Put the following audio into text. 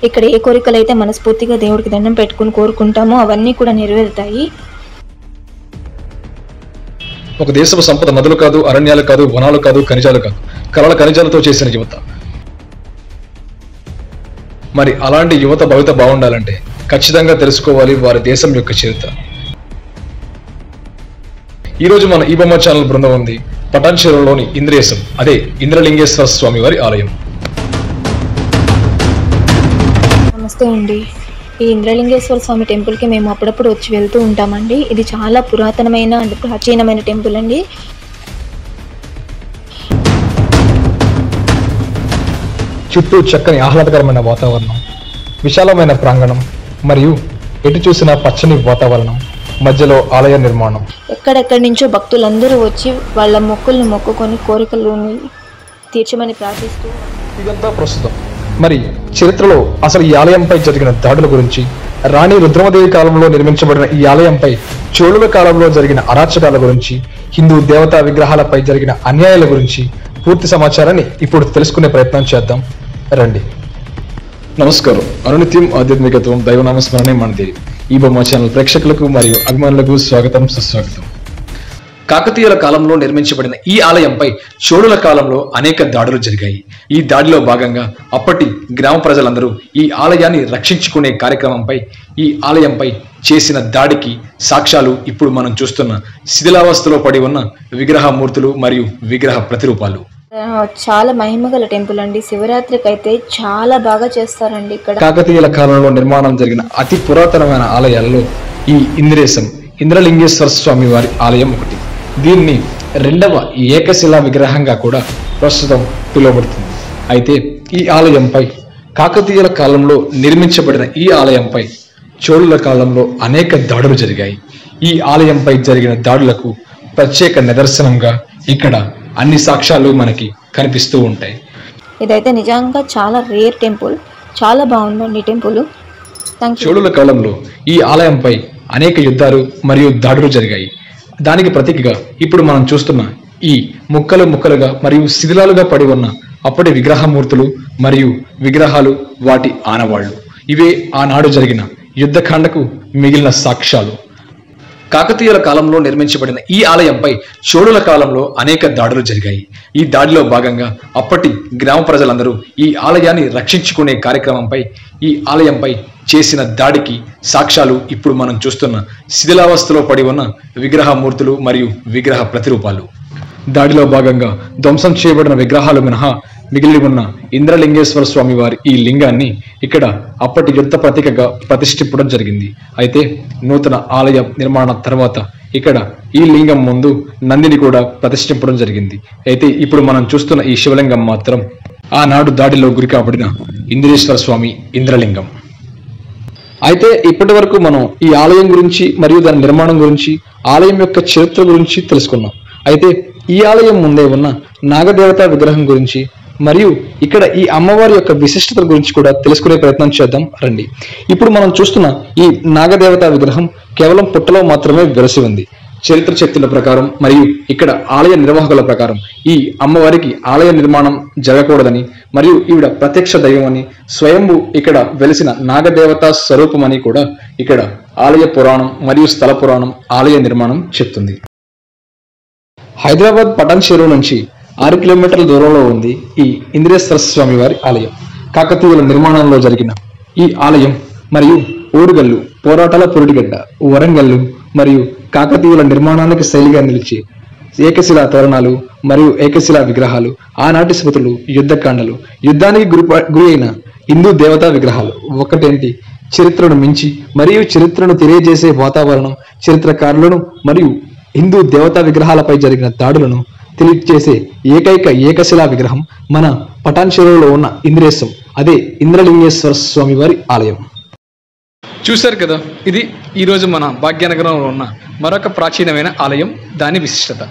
ఇక్కడ ఏ కోరికలు అయితే మనస్ఫూర్తిగా దేవుడికి దండం పెట్టుకుని కోరుకుంటామో అవన్నీ కూడా నెరవేరుతాయి. ఒక దేశపు సంపద నదులు కాదు, అరణ్యాలు కాదు, వనాలు కాదు, ఖనిజాలు కాదు, కలల ఖనిజాలతో చేసిన యువత. మరి అలాంటి యువత భవిత బాగుండాలంటే ఖచ్చితంగా తెలుసుకోవాలి వారి దేశం యొక్క చరిత్ర. ఈరోజు మన ఈ బొమ్మ ఛానల్ బృందం ఉంది పటాన్చెరువులోని ఇంద్రేశం, అదే ఇంద్రలింగేశ్వర స్వామి వారి ఆలయం. నమస్తే అండి. ఈ ఇంద్రలింగేశ్వర స్వామి టెంపుల్కి మేము అప్పుడప్పుడు వచ్చి వెళ్తూ ఉంటామండి. ఇది చాలా పురాతనమైన అంటే ప్రాచీనమైన టెంపుల్ అండి. చుట్టూ చక్కని ఆహ్లాదకరమైన వాతావరణం, విశాలమైన ప్రాంగణం మరియు ఎటు చూసిన పచ్చని వాతావరణం, మధ్యలో ఆలయ నిర్మాణం. ఎక్కడెక్కడి నుంచో భక్తులందరూ వచ్చి వాళ్ళ మొక్కులను మొక్కుకొని కోరికలను తీర్చమని ప్రార్థిస్తూ. ఇదంతా ప్రస్తుతం. మరి చరిత్రలో అసలు ఈ ఆలయంపై జరిగిన దాడుల గురించి, రాణి రుద్రమదేవి కాలంలో నిర్మించబడిన ఈ ఆలయంపై చోళుల కాలంలో జరిగిన అరాచకాల గురించి, హిందూ దేవతా విగ్రహాలపై జరిగిన అన్యాయాల గురించి పూర్తి సమాచారాన్ని ఇప్పుడు తెలుసుకునే ప్రయత్నం చేద్దాం రండి. నమస్కారం. అనునిత్యం ఆధ్యాత్మికత్వం, దైవనామస్మరణే మనది. ఈ బొమ్మ ఛానల్ ప్రేక్షకులకు మరియు అభిమానులకు స్వాగతం, సుస్వాగతం. కాకతీయుల కాలంలో నిర్మించబడిన ఈ ఆలయంపై చోళుల కాలంలో అనేక దాడులు జరిగాయి. ఈ దాడిలో భాగంగా అప్పటి గ్రామ ప్రజలందరూ ఈ ఆలయాన్ని రక్షించుకునే కార్యక్రమంపై, ఈ ఆలయంపై చేసిన దాడికి సాక్ష్యాలు ఇప్పుడు మనం చూస్తున్న శిథిలావస్థలో పడి ఉన్న విగ్రహమూర్తులు మరియు విగ్రహ ప్రతిరూపాలు. చాలా మహిమగల టెంపుల్ అండి. శివరాత్రికి అయితే చాలా బాగా చేస్తారండి ఇక్కడ. కాకతీయుల కాలంలో నిర్మాణం జరిగిన అతి పురాతనమైన ఆలయాల్లో ఈ ఇంద్రేశం, ఇంద్రలింగేశ్వర స్వామి వారి ఆలయం ఒకటి. దీన్ని రెండవ ఏకశిలా విగ్రహంగా కూడా ప్రస్తుతం పిలువబడుతుంది. అయితే ఈ ఆలయంపై కాకతీయుల కాలంలో నిర్మించబడిన ఈ ఆలయంపై చోళుల కాలంలో అనేక దాడులు జరిగాయి. ఈ ఆలయంపై జరిగిన దాడులకు ప్రత్యేక నిదర్శనంగా ఇక్కడ అన్ని సాక్ష్యాలు మనకి కనిపిస్తూ ఉంటాయి. ఇదైతే నిజంగా చాలా రేర్ టెంపుల్. చాలా బాగుందండి టెంపుల్. చోళుల కాలంలో ఈ ఆలయంపై అనేక యుద్ధాలు మరియు దాడులు జరిగాయి. దానికి ప్రతీకగా ఇప్పుడు మనం చూస్తున్న ఈ ముక్కలు ముక్కలుగా మరియు శిథిలాలుగా పడి ఉన్న అప్పటి విగ్రహమూర్తులు మరియు విగ్రహాలు, వాటి ఆనవాళ్లు. ఇవే ఆనాడు జరిగిన యుద్ధకాండకు మిగిలిన సాక్ష్యాలు. కాకతీయుల కాలంలో నిర్మించబడిన ఈ ఆలయంపై చోళుల కాలంలో అనేక దాడులు జరిగాయి. ఈ దాడిలో భాగంగా అప్పటి గ్రామ ప్రజలందరూ ఈ ఆలయాన్ని రక్షించుకునే కార్యక్రమంపై, ఈ ఆలయంపై చేసిన దాడికి సాక్ష్యాలు ఇప్పుడు మనం చూస్తున్న శిథిలావస్థలో పడి ఉన్న విగ్రహమూర్తులు మరియు విగ్రహ ప్రతిరూపాలు. దాడిలో భాగంగా ధ్వంసం చేయబడిన విగ్రహాలు మినహా మిగిలి ఉన్న ఇంద్రలింగేశ్వర స్వామి వారి ఈ లింగాన్ని ఇక్కడ అప్పటి యుద్ధ ప్రతీకగా ప్రతిష్ఠించడం జరిగింది. అయితే నూతన ఆలయ నిర్మాణం తర్వాత ఇక్కడ ఈ లింగం ముందు నందిని కూడా ప్రతిష్ఠించడం జరిగింది. అయితే ఇప్పుడు మనం చూస్తున్న ఈ శివలింగం మాత్రం ఆనాడు దాడిలో గురి కాబడిన ఇంద్రేశ్వర స్వామి ఇంద్రలింగం. అయితే ఇప్పటి వరకు మనం ఈ ఆలయం గురించి మరియు దాని నిర్మాణం గురించి, ఆలయం యొక్క చరిత్ర గురించి తెలుసుకున్నాం. అయితే ఈ ఆలయం ముందే ఉన్న నాగదేవత విగ్రహం గురించి మరియు ఇక్కడ ఈ అమ్మవారి యొక్క విశిష్టత గురించి కూడా తెలుసుకునే ప్రయత్నం చేద్దాం రండి. ఇప్పుడు మనం చూస్తున్న ఈ నాగదేవత విగ్రహం కేవలం పుట్టలో మాత్రమే వెలసి ఉంది. చరిత్ర శక్తుల ప్రకారం మరియు ఇక్కడ ఆలయ నిర్వాహకుల ప్రకారం ఈ అమ్మవారికి ఆలయ నిర్మాణం జరగకూడదని మరియు ఈవిడ ప్రత్యక్ష దైవం అని, స్వయంభూ ఇక్కడ వెలిసిన నాగదేవత స్వరూపమని కూడా ఇక్కడ ఆలయ పురాణం మరియు స్థల పురాణం ఆలయ నిర్మాణం చెప్తుంది. హైదరాబాద్ పటాన్చెరువు నుంచి 6 కిలోమీటర్ల దూరంలో ఉంది ఈ ఇంద్రేశ్వర స్వామి వారి ఆలయం. కాకతీయుల నిర్మాణంలో జరిగిన ఈ ఆలయం మరియు ఓరుగల్లు, పోరాటాల పురిటిగడ్డ, వరంగల్లు మరియు కాకతీయుల నిర్మాణానికి శైలిగా నిలిచి ఏకశిలా తోరణాలు మరియు ఏకశిలా విగ్రహాలు, ఆనాటి స్మృతులు, యుద్ధకాండలు, యుద్ధానికి గురి అయిన హిందూ దేవతా విగ్రహాలు ఒకటేంటి చరిత్రను మించి మరియు చరిత్రను తెలియజేసే వాతావరణం, చరిత్రకారులను మరియు హిందూ దేవతా విగ్రహాలపై జరిగిన దాడులను తెలియజేసే ఏకైక ఏకశిలా విగ్రహం మన పటాన్చెరువులో ఉన్న ఇంద్రేశం, అదే ఇంద్రలింగేశ్వర స్వామి వారి ఆలయం. చూశారు కదా, ఇది ఈరోజు మన భాగ్యనగరంలో ఉన్న మరొక ప్రాచీనమైన ఆలయం, దాని విశిష్టత.